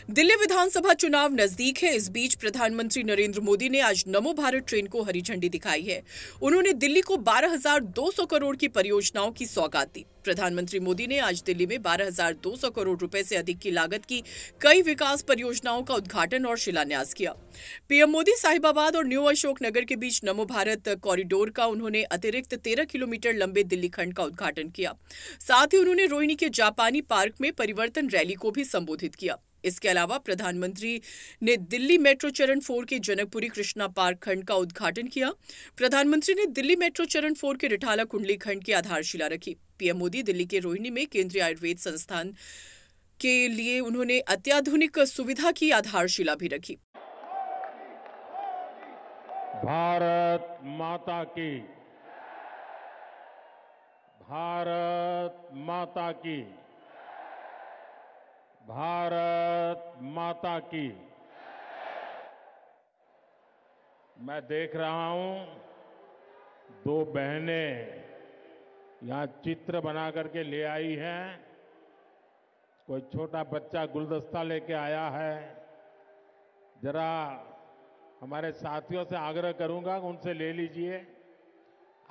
दिल्ली विधानसभा चुनाव नजदीक है। इस बीच प्रधानमंत्री नरेंद्र मोदी ने आज नमो भारत ट्रेन को हरी झंडी दिखाई है। उन्होंने दिल्ली को 12,200 करोड़ की परियोजनाओं की सौगात दी। प्रधानमंत्री मोदी ने आज दिल्ली में 12,200 करोड़ रुपए से अधिक की लागत की कई विकास परियोजनाओं का उद्घाटन और शिलान्यास किया। पीएम मोदी साहिबाबाद और न्यू अशोक नगर के बीच नमो भारत कॉरिडोर का उन्होंने अतिरिक्त 13 किलोमीटर लंबे दिल्ली खंड का उद्घाटन किया। साथ ही उन्होंने रोहिणी के जापानी पार्क में परिवर्तन रैली को भी संबोधित किया। इसके अलावा प्रधानमंत्री ने दिल्ली मेट्रो चरण 4 के जनकपुरी कृष्णा पार्क खंड का उद्घाटन किया। प्रधानमंत्री ने दिल्ली मेट्रो चरण 4 के रिठाला कुंडली खंड की आधारशिला रखी। पीएम मोदी दिल्ली के रोहिणी में केंद्रीय आयुर्वेद संस्थान के लिए उन्होंने अत्याधुनिक सुविधा की आधारशिला भी रखी। भारत माता की, भारत माता की, भारत माता की। मैं देख रहा हूं दो बहनें यहां चित्र बना करके ले आई हैं। कोई छोटा बच्चा गुलदस्ता लेके आया है। जरा हमारे साथियों से आग्रह करूंगा उनसे ले लीजिए।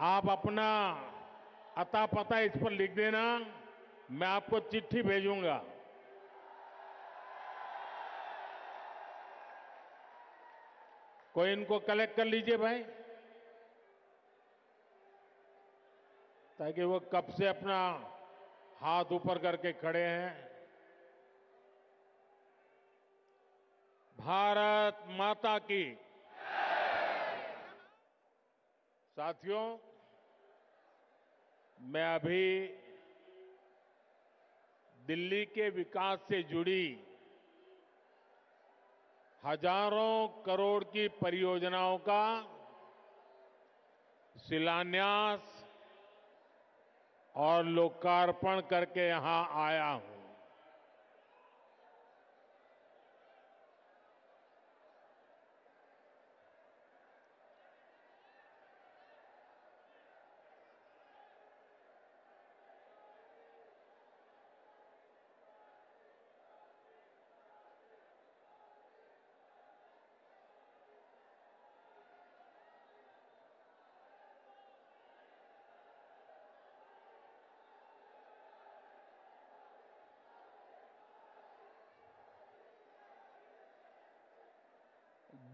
आप अपना अता पता इस पर लिख देना, मैं आपको चिट्ठी भेजूंगा। कोई इनको कलेक्ट कर लीजिए भाई, ताकि वो कब से अपना हाथ ऊपर करके खड़े हैं। भारत माता की। साथियों, मैं अभी दिल्ली के विकास से जुड़ी हजारों करोड़ की परियोजनाओं का शिलान्यास और लोकार्पण करके यहां आया हूं।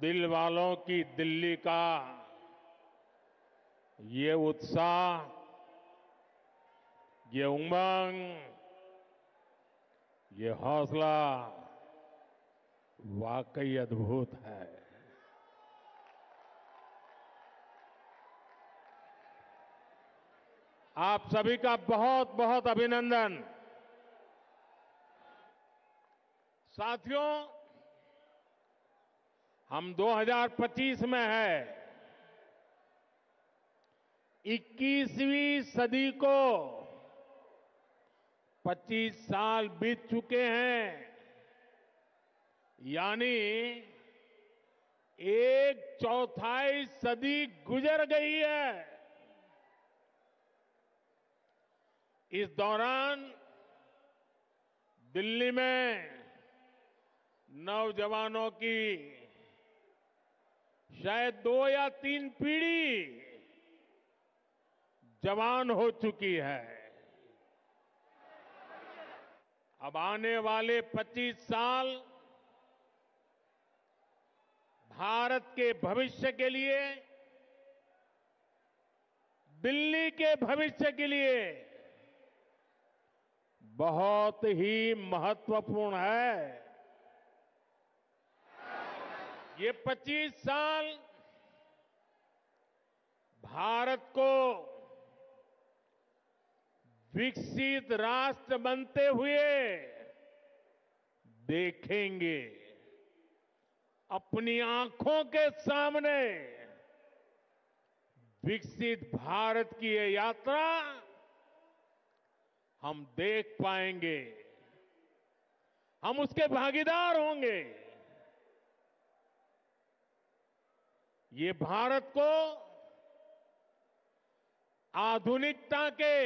दिल वालों की दिल्ली का ये उत्साह, ये उमंग, ये हौसला वाकई अद्भुत है। आप सभी का बहुत बहुत अभिनंदन। साथियों, हम 2025 में है। 21वीं सदी को 25 साल बीत चुके हैं, यानी 1/4 सदी गुजर गई है। इस दौरान दिल्ली में नौजवानों की शायद 2 या 3 पीढ़ी जवान हो चुकी है। अब आने वाले 25 साल भारत के भविष्य के लिए, दिल्ली के भविष्य के लिए बहुत ही महत्वपूर्ण है। ये 25 साल भारत को विकसित राष्ट्र बनते हुए देखेंगे। अपनी आंखों के सामने विकसित भारत की ये यात्रा हम देख पाएंगे, हम उसके भागीदार होंगे। ये भारत को आधुनिकता के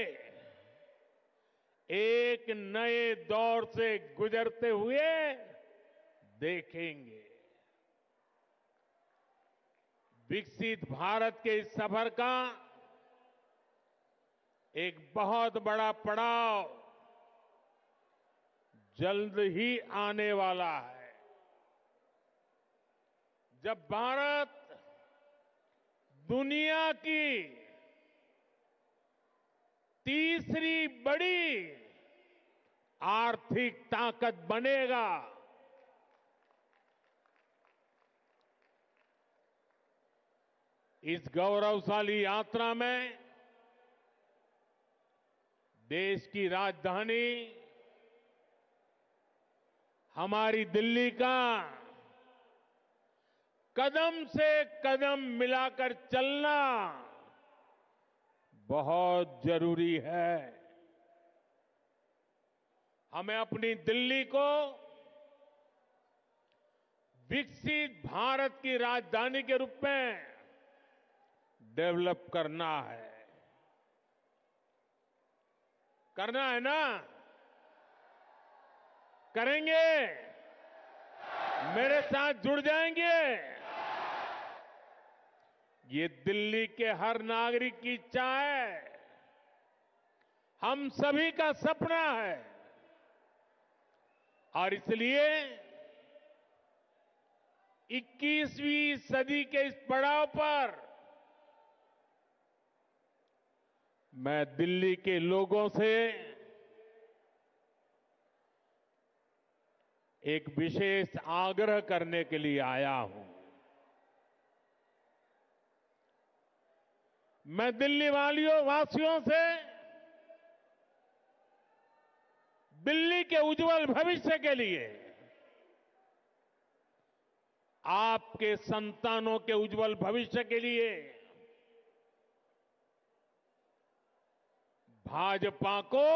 एक नए दौर से गुजरते हुए देखेंगे। विकसित भारत के इस सफर का एक बहुत बड़ा पड़ाव जल्द ही आने वाला है, जब भारत दुनिया की तीसरी बड़ी आर्थिक ताकत बनेगा। इस गौरवशाली यात्रा में देश की राजधानी हमारी दिल्ली का कदम से कदम मिलाकर चलना बहुत जरूरी है। हमें अपनी दिल्ली को विकसित भारत की राजधानी के रूप में डेवलप करना है। करना है ना? करेंगे? मेरे साथ जुड़ जाएंगे? ये दिल्ली के हर नागरिक की इच्छा है, हम सभी का सपना है, और इसलिए 21वीं सदी के इस पड़ाव पर मैं दिल्ली के लोगों से एक विशेष आग्रह करने के लिए आया हूं। मैं दिल्ली वासियों से दिल्ली के उज्जवल भविष्य के लिए, आपके संतानों के उज्जवल भविष्य के लिए भाजपा को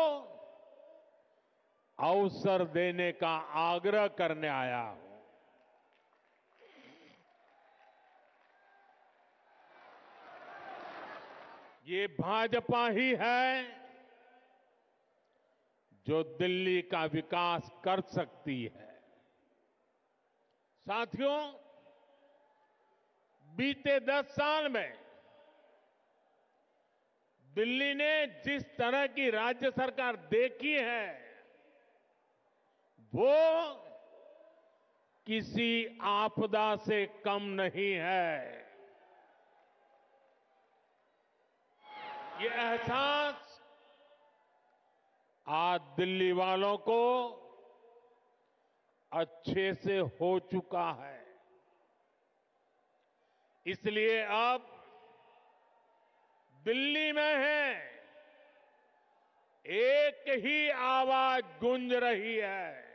अवसर देने का आग्रह करने आया हूं। ये भाजपा ही है जो दिल्ली का विकास कर सकती है। साथियों, बीते 10 साल में दिल्ली ने जिस तरह की राज्य सरकार देखी है, वो किसी आपदा से कम नहीं है। ये एहसास आज दिल्ली वालों को अच्छे से हो चुका है। इसलिए अब दिल्ली में है एक ही आवाज गूंज रही है,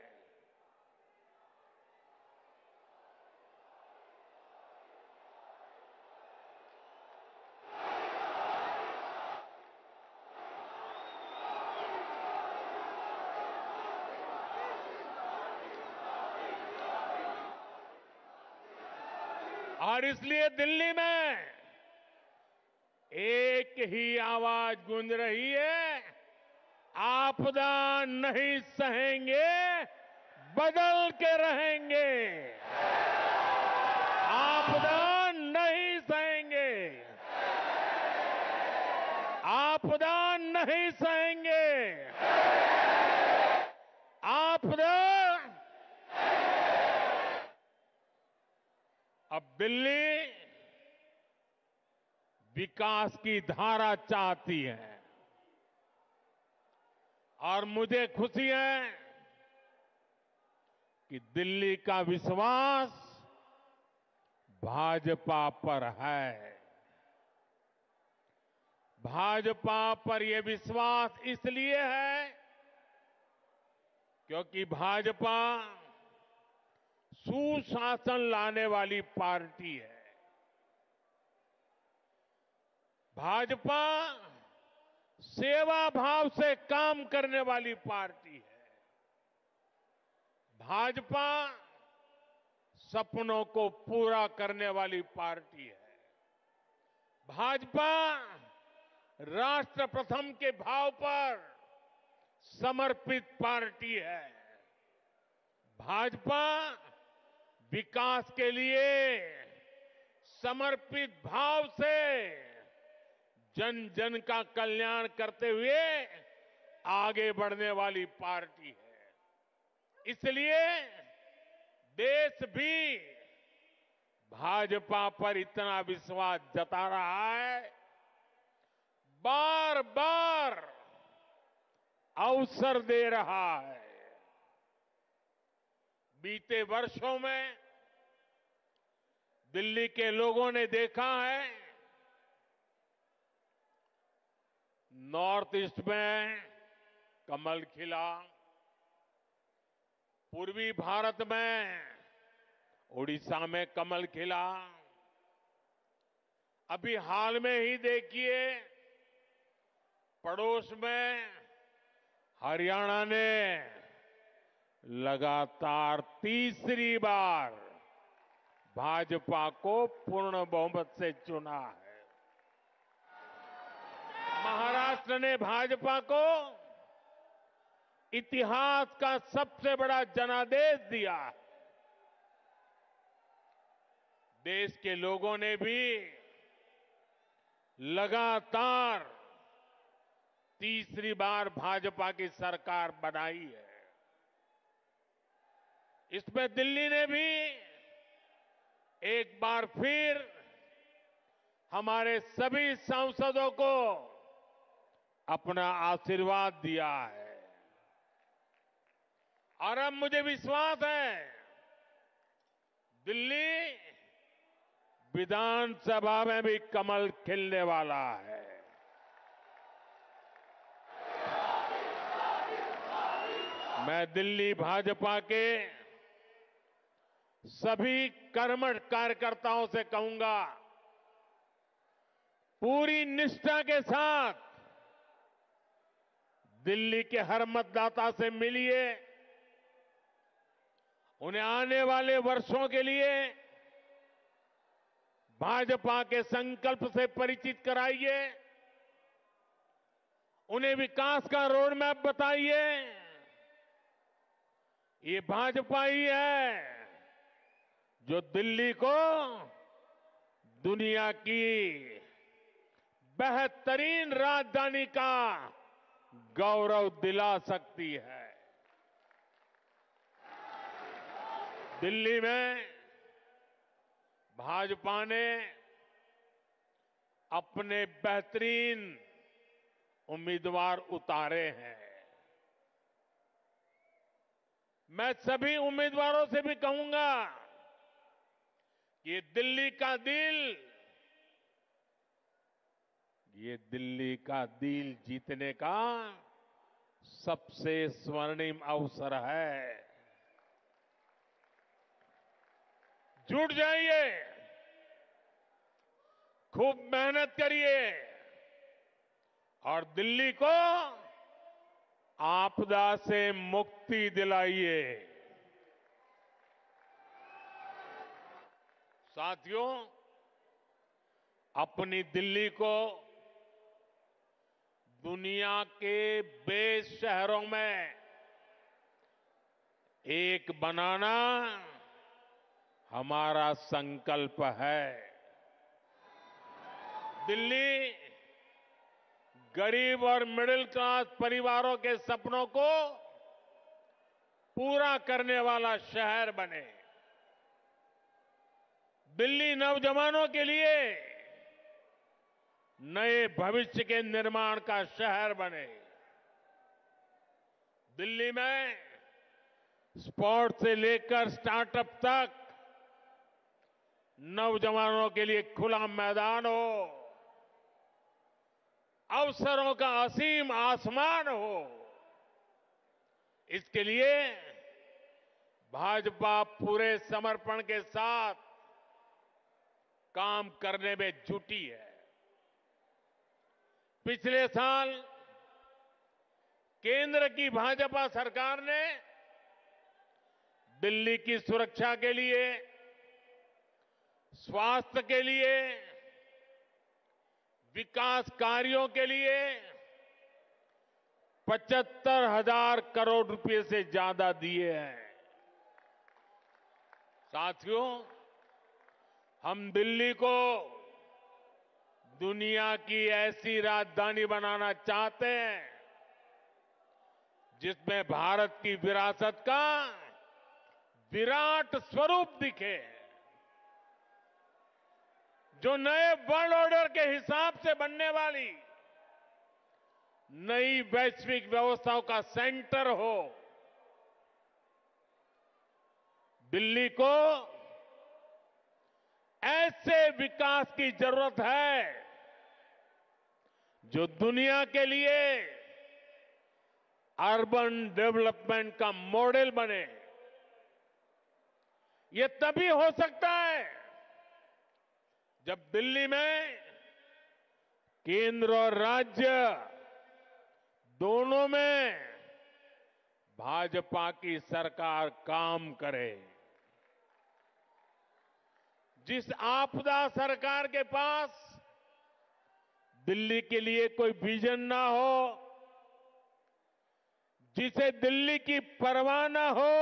और इसलिए दिल्ली में एक ही आवाज गूंज रही है, आपदा नहीं सहेंगे, बदल के रहेंगे। आपदा नहीं सहेंगे, आपदा नहीं सहेंगे, आपदा। अब दिल्ली विकास की धारा चाहती है, और मुझे खुशी है कि दिल्ली का विश्वास भाजपा पर है। भाजपा पर यह विश्वास इसलिए है क्योंकि भाजपा सुशासन लाने वाली पार्टी है। भाजपा सेवा भाव से काम करने वाली पार्टी है। भाजपा सपनों को पूरा करने वाली पार्टी है। भाजपा राष्ट्र प्रथम के भाव पर समर्पित पार्टी है। भाजपा विकास के लिए समर्पित भाव से जन जन का कल्याण करते हुए आगे बढ़ने वाली पार्टी है। इसलिए देश भी भाजपा पर इतना विश्वास जता रहा है, बार बार अवसर दे रहा है। बीते वर्षों में दिल्ली के लोगों ने देखा है, नॉर्थ ईस्ट में कमल खिला, पूर्वी भारत में उड़ीसा में कमल खिला, अभी हाल में ही देखिए पड़ोस में हरियाणा ने लगातार तीसरी बार भाजपा को पूर्ण बहुमत से चुना है। महाराष्ट्र ने भाजपा को इतिहास का सबसे बड़ा जनादेश दिया है। देश के लोगों ने भी लगातार तीसरी बार भाजपा की सरकार बनाई है। इसमें दिल्ली ने भी एक बार फिर हमारे सभी सांसदों को अपना आशीर्वाद दिया है और अब मुझे विश्वास है दिल्ली विधानसभा में भी कमल खिलने वाला है। मैं दिल्ली भाजपा के सभी कर्मठ कार्यकर्ताओं से कहूंगा, पूरी निष्ठा के साथ दिल्ली के हर मतदाता से मिलिए, उन्हें आने वाले वर्षों के लिए भाजपा के संकल्प से परिचित कराइए, उन्हें विकास का रोड मैप बताइए। ये भाजपा ही है जो दिल्ली को दुनिया की बेहतरीन राजधानी का गौरव दिला सकती है। दिल्ली में भाजपा ने अपने बेहतरीन उम्मीदवार उतारे हैं। मैं सभी उम्मीदवारों से भी कहूंगा कि ये दिल्ली का दिल जीतने का सबसे स्वर्णिम अवसर है। जुट जाइए, खूब मेहनत करिए और दिल्ली को आपदा से मुक्ति दिलाइए। साथियों, अपनी दिल्ली को दुनिया के बेस्ट शहरों में एक बनाना हमारा संकल्प है। दिल्ली गरीब और मिडिल क्लास परिवारों के सपनों को पूरा करने वाला शहर बने। दिल्ली नौजवानों के लिए नए भविष्य के निर्माण का शहर बने। दिल्ली में स्पोर्ट्स से लेकर स्टार्टअप तक नौजवानों के लिए खुला मैदान हो, अवसरों का असीम आसमान हो। इसके लिए भाजपा पूरे समर्पण के साथ काम करने में जुटी है। पिछले साल केंद्र की भाजपा सरकार ने दिल्ली की सुरक्षा के लिए, स्वास्थ्य के लिए, विकास कार्यों के लिए 75,000 करोड़ रुपए से ज्यादा दिए हैं। साथियों, हम दिल्ली को दुनिया की ऐसी राजधानी बनाना चाहते हैं जिसमें भारत की विरासत का विराट स्वरूप दिखे, जो नए वर्ल्ड ऑर्डर के हिसाब से बनने वाली नई वैश्विक व्यवस्थाओं का सेंटर हो। दिल्ली को ऐसे विकास की जरूरत है जो दुनिया के लिए अर्बन डेवलपमेंट का मॉडल बने। ये तभी हो सकता है जब दिल्ली में केंद्र और राज्य दोनों में भाजपा की सरकार काम करे। जिस आपदा सरकार के पास दिल्ली के लिए कोई विजन ना हो, जिसे दिल्ली की परवाह ना हो,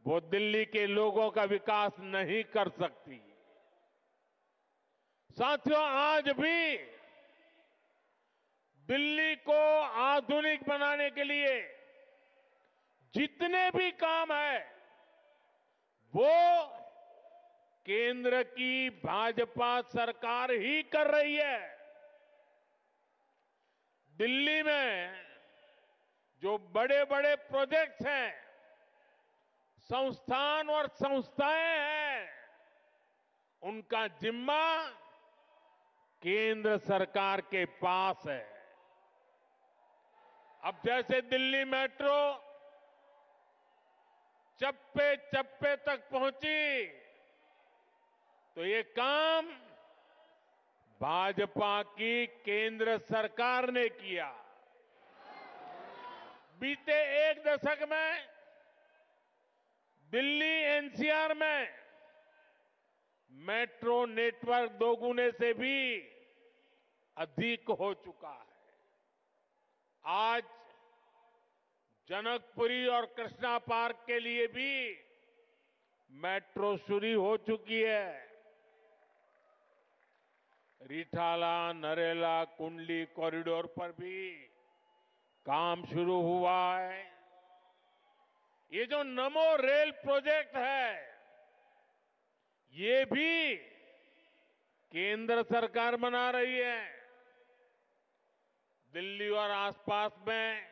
वो दिल्ली के लोगों का विकास नहीं कर सकती। साथियों, आज भी दिल्ली को आधुनिक बनाने के लिए जितने भी काम है वो केंद्र की भाजपा सरकार ही कर रही है। दिल्ली में जो बड़े बड़े प्रोजेक्ट्स हैं, संस्थान और संस्थाएं हैं, उनका जिम्मा केंद्र सरकार के पास है। अब जैसे दिल्ली मेट्रो चप्पे चप्पे तक पहुंची, तो ये काम भाजपा की केंद्र सरकार ने किया। बीते एक दशक में दिल्ली एनसीआर में मेट्रो नेटवर्क दोगुने से भी अधिक हो चुका है। आज जनकपुरी और कृष्णा पार्क के लिए भी मेट्रो शुरू हो चुकी है। रिठाला, नरेला, कुंडली कॉरिडोर पर भी काम शुरू हुआ है। ये जो नमो रेल प्रोजेक्ट है, ये भी केंद्र सरकार बना रही है। दिल्ली और आसपास में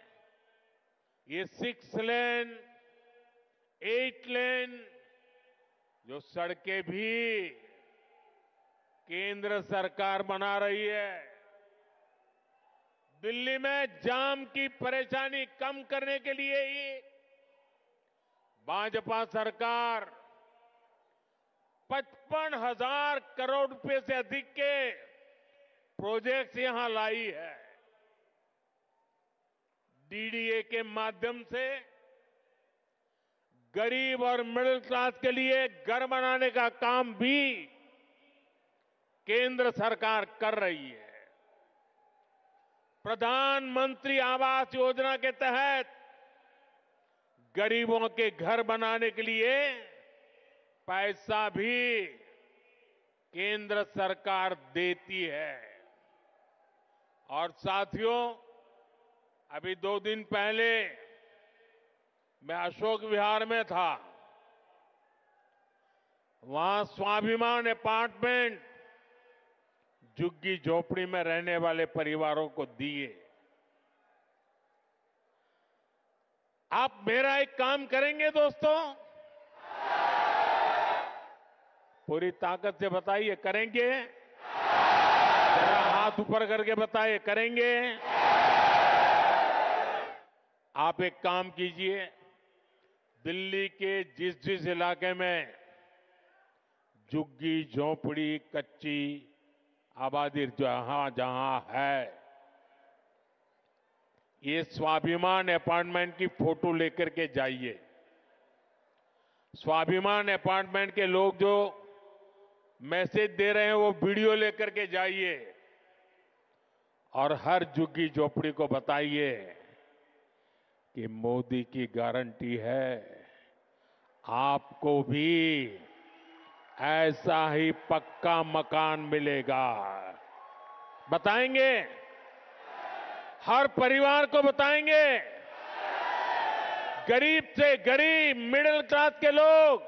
ये 6 लेन, 8 लेन जो सड़कें भी केंद्र सरकार बना रही है। दिल्ली में जाम की परेशानी कम करने के लिए ही भाजपा सरकार 55,000 करोड़ रुपए से अधिक के प्रोजेक्ट्स यहां लाई है। डीडीए के माध्यम से गरीब और मिडिल क्लास के लिए घर बनाने का काम भी केंद्र सरकार कर रही है। प्रधानमंत्री आवास योजना के तहत गरीबों के घर बनाने के लिए पैसा भी केंद्र सरकार देती है। और साथियों, अभी 2 दिन पहले मैं अशोक विहार में था। वहां स्वाभिमान अपार्टमेंट झुग्गी झोपड़ी में रहने वाले परिवारों को दिए। आप मेरा एक काम करेंगे दोस्तों? पूरी ताकत से बताइए, करेंगे? जरा हाथ ऊपर करके बताइए, करेंगे? आप एक काम कीजिए, दिल्ली के जिस जिस इलाके में झुग्गी झोपड़ी कच्ची आबादी जहां जहां है, ये स्वाभिमान अपार्टमेंट की फोटो लेकर के जाइए। स्वाभिमान अपार्टमेंट के लोग जो मैसेज दे रहे हैं वो वीडियो लेकर के जाइए और हर झुग्गी झोपड़ी को बताइए कि मोदी की गारंटी है, आपको भी ऐसा ही पक्का मकान मिलेगा। बताएंगे? हर परिवार को बताएंगे। गरीब से गरीब, मिडिल क्लास के लोग,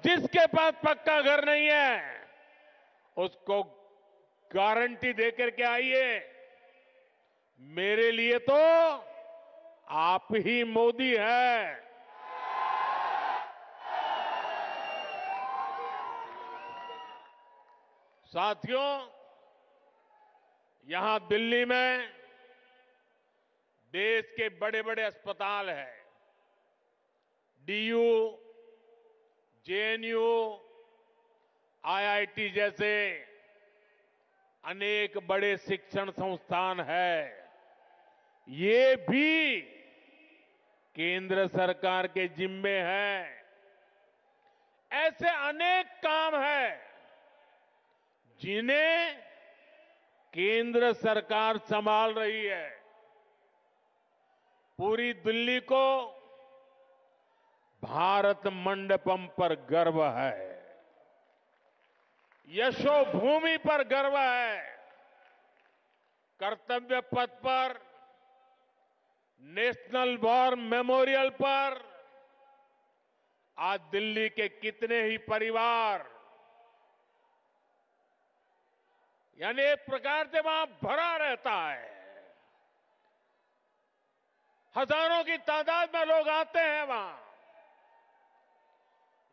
जिसके पास पक्का घर नहीं है, उसको गारंटी देकर के आइए। मेरे लिए तो आप ही मोदी है। साथियों, यहां दिल्ली में देश के बड़े बड़े अस्पताल हैं। डीयू, जेएनयू, आईआईटी जैसे अनेक बड़े शिक्षण संस्थान हैं। ये भी केंद्र सरकार के जिम्मे है। ऐसे अनेक काम हैं जिन्हें केंद्र सरकार संभाल रही है। पूरी दिल्ली को भारत मंडपम पर गर्व है, यशोभूमि पर गर्व है। कर्तव्य पथ पर, नेशनल वॉर मेमोरियल पर आज दिल्ली के कितने ही परिवार, यानी एक प्रकार से वहां भरा रहता है। हजारों की तादाद में लोग आते हैं वहां।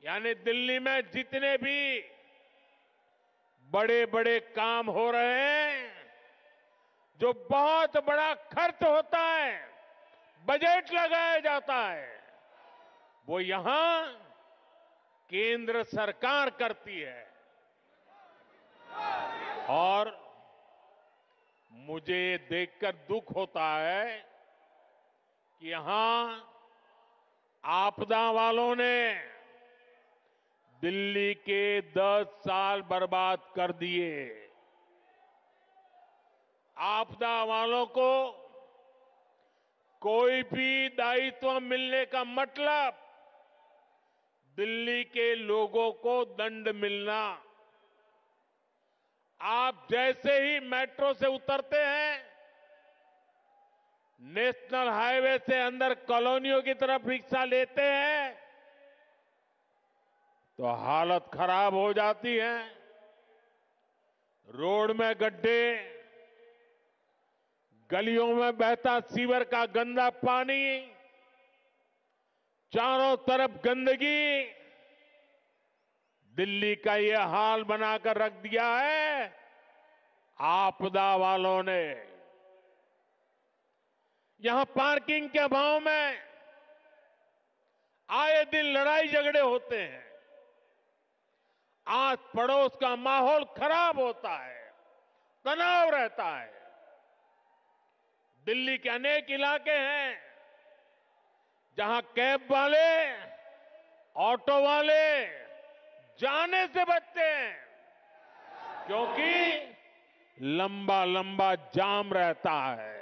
यानी दिल्ली में जितने भी बड़े बड़े काम हो रहे हैं, जो बहुत बड़ा खर्च होता है, बजट लगाया जाता है, वो यहां केंद्र सरकार करती है। और मुझे ये देखकर दुख होता है कि यहां आपदा वालों ने दिल्ली के 10 साल बर्बाद कर दिए। आपदा वालों को कोई भी दायित्व मिलने का मतलब दिल्ली के लोगों को दंड मिलना। आप जैसे ही मेट्रो से उतरते हैं, नेशनल हाईवे से अंदर कॉलोनियों की तरफ रिक्शा लेते हैं, तो हालत खराब हो जाती है। रोड में गड्ढे, गलियों में बहता सीवर का गंदा पानी, चारों तरफ गंदगी, दिल्ली का ये हाल बनाकर रख दिया है आपदा वालों ने। यहां पार्किंग के अभाव में आए दिन लड़ाई झगड़े होते हैं। आस पड़ोस का माहौल खराब होता है, तनाव रहता है। दिल्ली के अनेक इलाके हैं जहां कैब वाले, ऑटो वाले जाने से बचते हैं, क्योंकि लंबा लंबा जाम रहता है।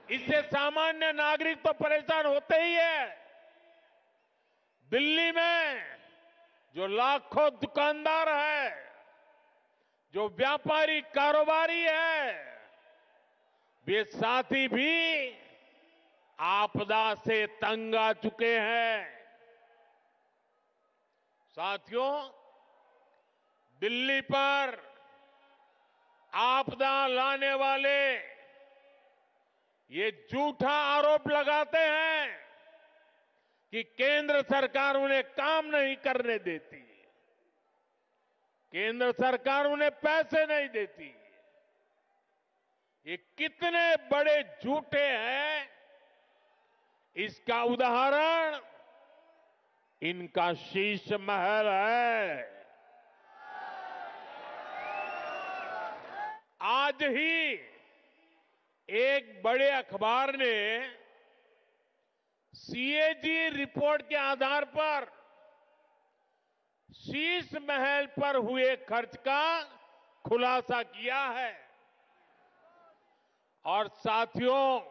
इससे सामान्य नागरिक तो परेशान होते ही है। दिल्ली में जो लाखों दुकानदार है, जो व्यापारी कारोबारी है, वे साथी भी आपदा से तंग आ चुके हैं। साथियों, दिल्ली पर आपदा लाने वाले ये झूठा आरोप लगाते हैं कि केंद्र सरकार उन्हें काम नहीं करने देती, केंद्र सरकार उन्हें पैसे नहीं देती। ये कितने बड़े झूठे हैं, इसका उदाहरण इनका शीश महल है। आज ही एक बड़े अखबार ने सीएजी रिपोर्ट के आधार पर शीश महल पर हुए खर्च का खुलासा किया है। और साथियों,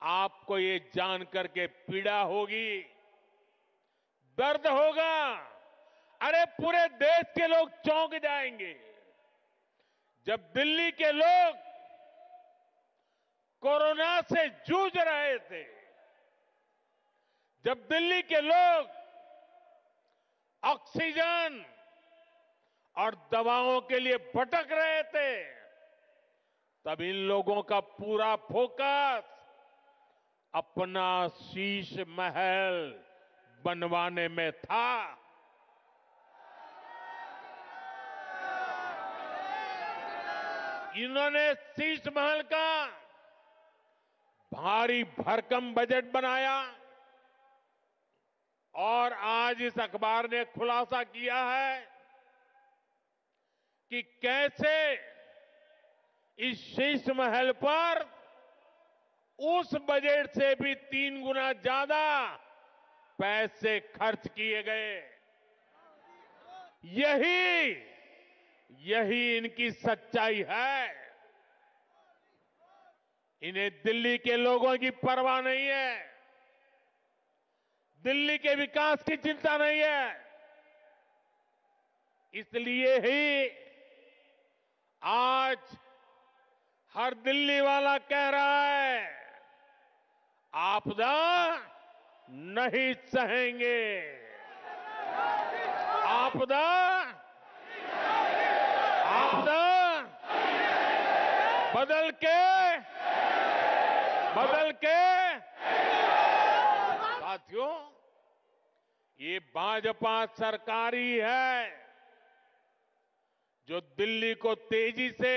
आपको ये जानकर के पीड़ा होगी दर्द होगा। अरे पूरे देश के लोग चौंक जाएंगे जब दिल्ली के लोग कोरोना से जूझ रहे थे, जब दिल्ली के लोग ऑक्सीजन और दवाओं के लिए भटक रहे थे, तब इन लोगों का पूरा फोकस अपना शीश महल बनवाने में था। इन्होंने शीश महल का भारी भरकम बजट बनाया और आज इस अखबार ने खुलासा किया है कि कैसे इस शीश महल पर उस बजट से भी 3 गुना ज्यादा पैसे खर्च किए गए। यही इनकी सच्चाई है। इन्हें दिल्ली के लोगों की परवाह नहीं है, दिल्ली के विकास की चिंता नहीं है। इसलिए ही आज हर दिल्ली वाला कह रहा है, आपदा नहीं सहेंगे, आपदा बदल के साथियों, ये भाजपा सरकार ही है जो दिल्ली को तेजी से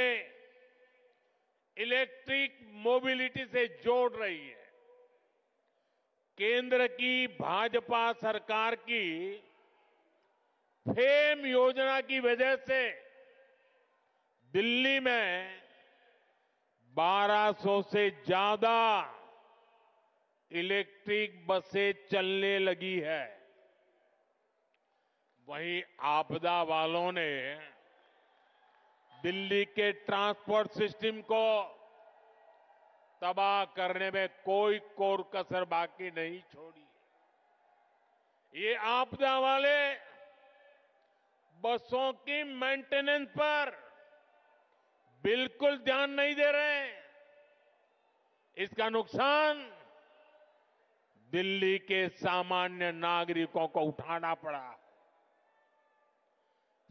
इलेक्ट्रिक मोबिलिटी से जोड़ रही है। केंद्र की भाजपा सरकार की फेम योजना की वजह से दिल्ली में 1200 से ज्यादा इलेक्ट्रिक बसें चलने लगी है। वहीं आपदा वालों ने दिल्ली के ट्रांसपोर्ट सिस्टम को तबाह करने में कोई कोर कसर बाकी नहीं छोड़ी। ये आपदा वाले बसों की मेंटेनेंस पर बिल्कुल ध्यान नहीं दे रहे हैं। इसका नुकसान दिल्ली के सामान्य नागरिकों को उठाना पड़ा।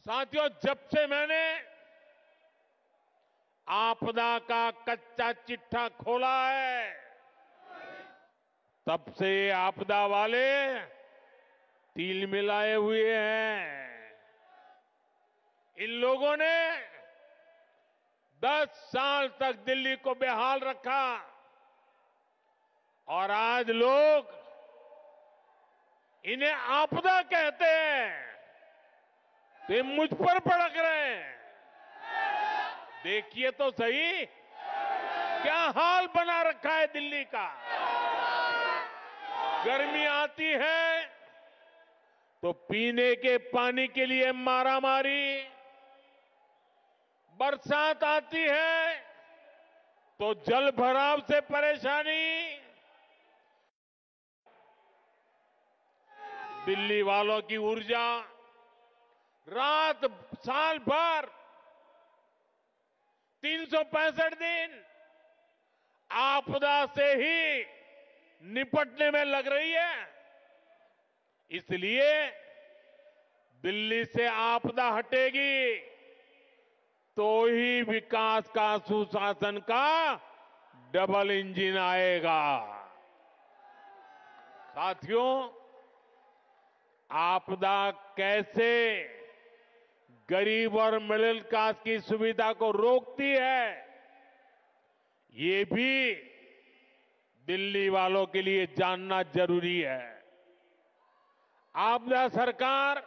साथियों, जब से मैंने आपदा का कच्चा चिट्ठा खोला है, तब से आपदा वाले तिल मिलाए हुए हैं। इन लोगों ने 10 साल तक दिल्ली को बेहाल रखा और आज लोग इन्हें आपदा कहते हैं तो ये मुझ पर भड़क रहे हैं। देखिए तो सही क्या हाल बना रखा है दिल्ली का। गर्मी आती है तो पीने के पानी के लिए मारामारी, बरसात आती है तो जल भराव से परेशानी। दिल्ली वालों की ऊर्जा रात साल भर 365 दिन आपदा से ही निपटने में लग रही है। इसलिए दिल्ली से आपदा हटेगी तो ही विकास का, सुशासन का डबल इंजन आएगा। साथियों, आपदा कैसे गरीब और मिडिल क्लास की सुविधा को रोकती है, ये भी दिल्ली वालों के लिए जानना जरूरी है। आपदा सरकार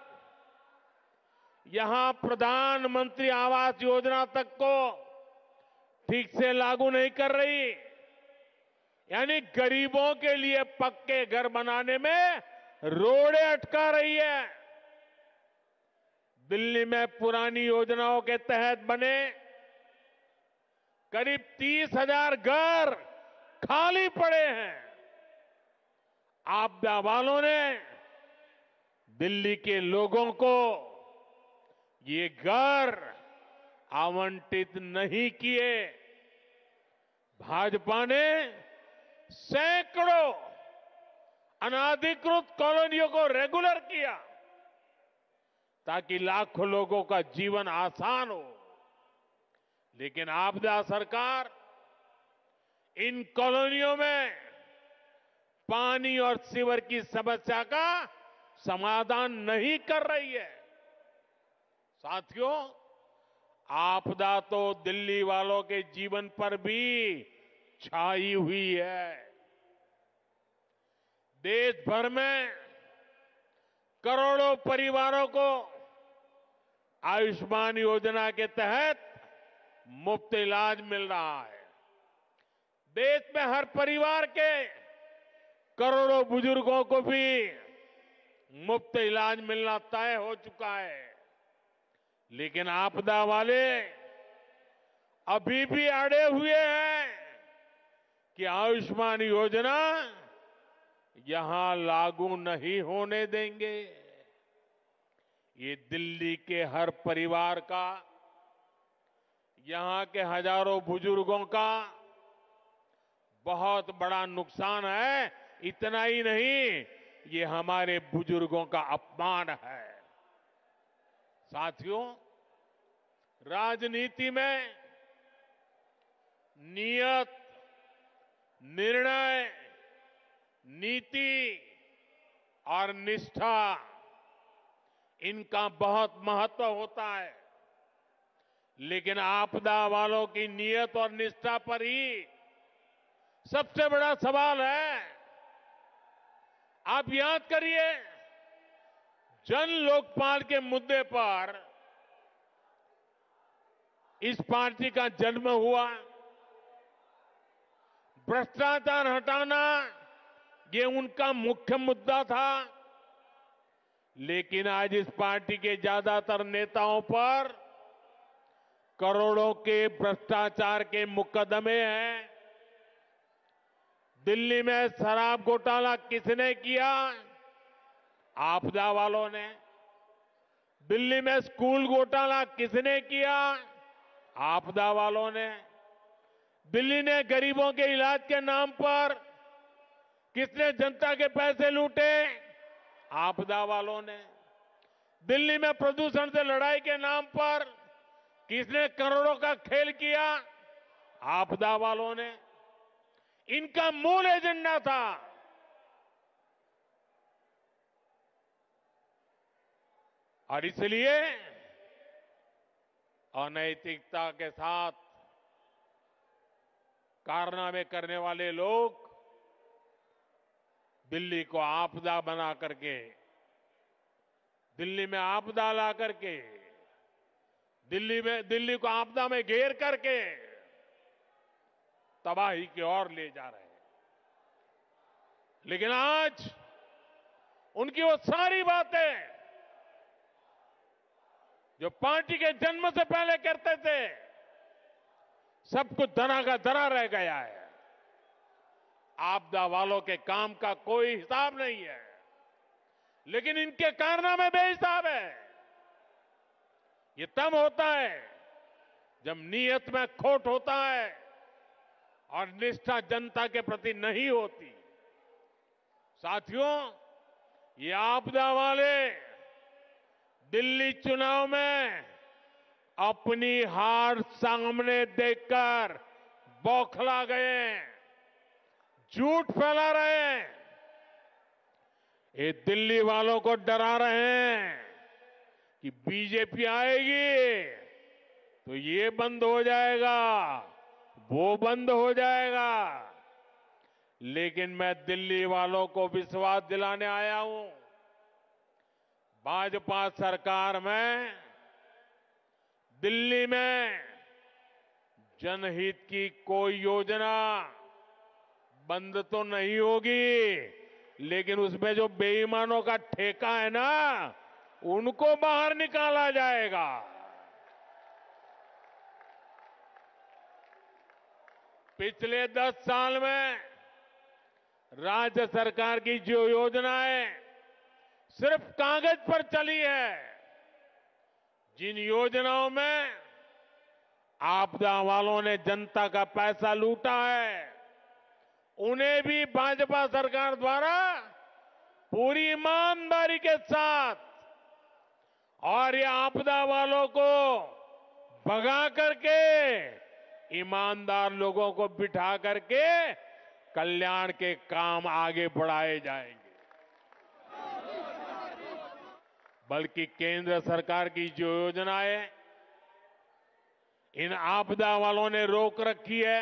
यहां प्रधानमंत्री आवास योजना तक को ठीक से लागू नहीं कर रही, यानी गरीबों के लिए पक्के घर बनाने में रोड़े अटका रही है। दिल्ली में पुरानी योजनाओं के तहत बने करीब 30,000 घर खाली पड़े हैं। आपदा वालों ने दिल्ली के लोगों को ये घर आवंटित नहीं किए। भाजपा ने सैकड़ों अनाधिकृत कॉलोनियों को रेगुलर किया ताकि लाखों लोगों का जीवन आसान हो। लेकिन आपदा सरकार इन कॉलोनियों में पानी और सीवर की समस्या का समाधान नहीं कर रही है। साथियों, आपदा तो दिल्ली वालों के जीवन पर भी छाई हुई है। देश भर में करोड़ों परिवारों को आयुष्मान योजना के तहत मुफ्त इलाज मिल रहा है। देश में हर परिवार के करोड़ों बुजुर्गों को भी मुफ्त इलाज मिलना तय हो चुका है। लेकिन आपदा वाले अभी भी अड़े हुए हैं कि आयुष्मान योजना यहां लागू नहीं होने देंगे। ये दिल्ली के हर परिवार का, यहां के हजारों बुजुर्गों का बहुत बड़ा नुकसान है। इतना ही नहीं, ये हमारे बुजुर्गों का अपमान है। साथियों, राजनीति में नियत, निर्णय, नीति और निष्ठा, इनका बहुत महत्व होता है। लेकिन आपदा वालों की नियत और निष्ठा पर ही सबसे बड़ा सवाल है। आप याद करिए, जन लोकपाल के मुद्दे पर इस पार्टी का जन्म हुआ। भ्रष्टाचार हटाना ये उनका मुख्य मुद्दा था। लेकिन आज इस पार्टी के ज्यादातर नेताओं पर करोड़ों के भ्रष्टाचार के मुकदमे हैं। दिल्ली में शराब घोटाला किसने किया? आपदा वालों ने। दिल्ली में स्कूल घोटाला किसने किया? आपदा वालों ने। दिल्ली ने गरीबों के इलाज के नाम पर किसने जनता के पैसे लूटे? आपदा वालों ने। दिल्ली में प्रदूषण से लड़ाई के नाम पर किसने करोड़ों का खेल किया? आपदा वालों ने। इनका मूल एजेंडा था और इसलिए अनैतिकता के साथ कारनामे करने वाले लोग दिल्ली को आपदा बना करके, दिल्ली में आपदा ला करके, दिल्ली को आपदा में घेर करके तबाही की ओर ले जा रहे हैं। लेकिन आज उनकी वो सारी बातें जो पार्टी के जन्म से पहले करते थे, सब कुछ धरा का धरा रह गया है। आपदा वालों के काम का कोई हिसाब नहीं है, लेकिन इनके कारनामे बेहिसाब है। ये तब होता है जब नीयत में खोट होता है और निष्ठा जनता के प्रति नहीं होती। साथियों, ये आपदा वाले दिल्ली चुनाव में अपनी हार सामने देखकर बौखला गए, झूठ फैला रहे हैं। ये दिल्ली वालों को डरा रहे हैं कि बीजेपी आएगी तो ये बंद हो जाएगा, वो बंद हो जाएगा। लेकिन मैं दिल्ली वालों को विश्वास दिलाने आया हूं, भाजपा सरकार में दिल्ली में जनहित की कोई योजना बंद तो नहीं होगी, लेकिन उसमें जो बेईमानों का ठेका है ना, उनको बाहर निकाला जाएगा। पिछले 10 साल में राज्य सरकार की जो योजनाएं सिर्फ कागज पर चली है। जिन योजनाओं में आपदा वालों ने जनता का पैसा लूटा है, उन्हें भी भाजपा सरकार द्वारा पूरी ईमानदारी के साथ और ये आपदा वालों को भगा करके ईमानदार लोगों को बिठा करके कल्याण के काम आगे बढ़ाए जाएंगे। बल्कि केंद्र सरकार की जो योजनाएं इन आपदा वालों ने रोक रखी है,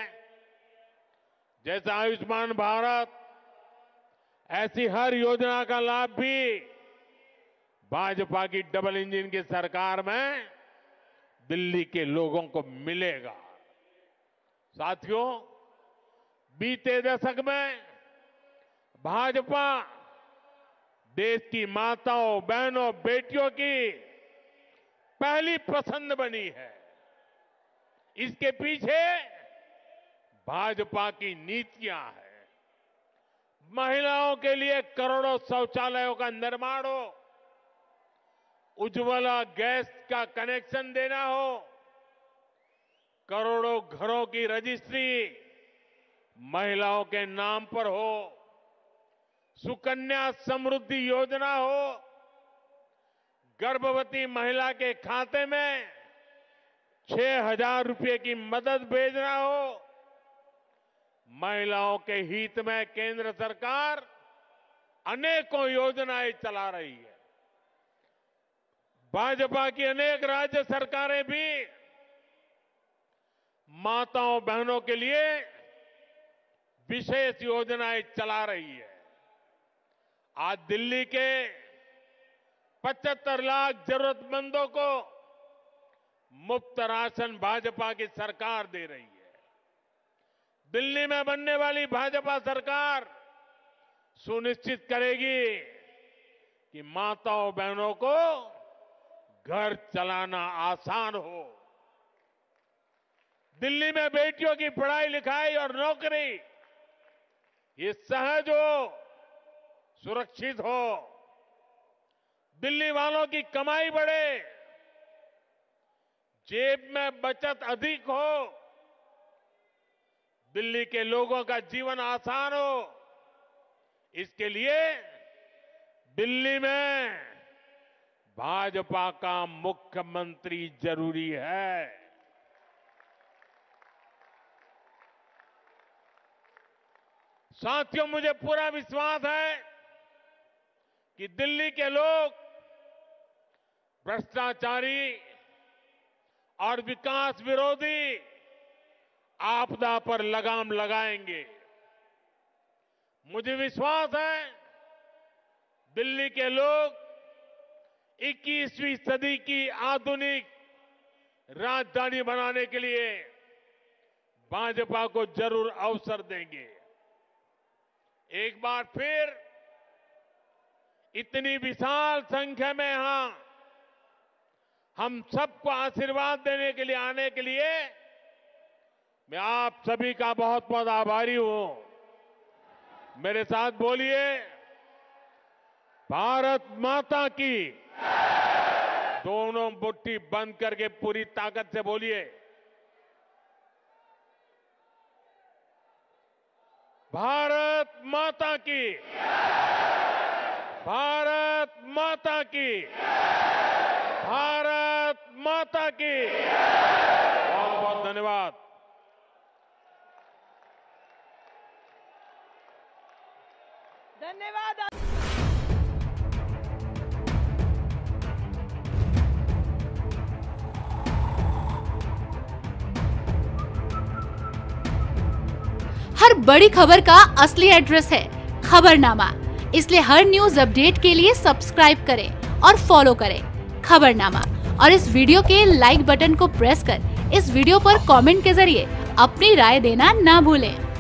जैसे आयुष्मान भारत, ऐसी हर योजना का लाभ भी भाजपा की डबल इंजन की सरकार में दिल्ली के लोगों को मिलेगा। साथियों, बीते दशक में भाजपा देश की माताओं, बहनों, बेटियों की पहली पसंद बनी है। इसके पीछे भाजपा की नीतियां हैं। महिलाओं के लिए करोड़ों शौचालयों का निर्माण हो, उज्ज्वला गैस का कनेक्शन देना हो, करोड़ों घरों की रजिस्ट्री महिलाओं के नाम पर हो, सुकन्या समृद्धि योजना हो, गर्भवती महिला के खाते में 6,000 रुपए की मदद भेजना हो। महिलाओं के हित में केंद्र सरकार अनेकों योजनाएं चला रही है। भाजपा की अनेक राज्य सरकारें भी माताओं, बहनों के लिए विशेष योजनाएं चला रही है। आज दिल्ली के 75 लाख जरूरतमंदों को मुफ्त राशन भाजपा की सरकार दे रही है। दिल्ली में बनने वाली भाजपा सरकार सुनिश्चित करेगी कि माताओं, बहनों को घर चलाना आसान हो। दिल्ली में बेटियों की पढ़ाई लिखाई और नौकरी ये सहज हो, सुरक्षित हो। दिल्ली वालों की कमाई बढ़े, जेब में बचत अधिक हो, दिल्ली के लोगों का जीवन आसान हो। इसके लिए दिल्ली में भाजपा का मुख्यमंत्री जरूरी है। साथियों, मुझे पूरा विश्वास है कि दिल्ली के लोग भ्रष्टाचारी और विकास विरोधी आपदा पर लगाम लगाएंगे। मुझे विश्वास है दिल्ली के लोग 21वीं सदी की आधुनिक राजधानी बनाने के लिए भाजपा को जरूर अवसर देंगे। एक बार फिर इतनी विशाल संख्या में यहां हम सबको आशीर्वाद देने के लिए आने के लिए मैं आप सभी का बहुत बहुत आभारी हूं। मेरे साथ बोलिए, भारत माता की। दोनों मुट्ठी बंद करके पूरी ताकत से बोलिए, भारत माता की। भारत माता की। भारत माता की। बहुत बहुत धन्यवाद। धन्यवाद। हर बड़ी खबर का असली एड्रेस है खबरनामा। इसलिए हर न्यूज अपडेट के लिए सब्सक्राइब करें और फॉलो करें खबरनामा। और इस वीडियो के लाइक बटन को प्रेस कर इस वीडियो पर कमेंट के जरिए अपनी राय देना ना भूलें।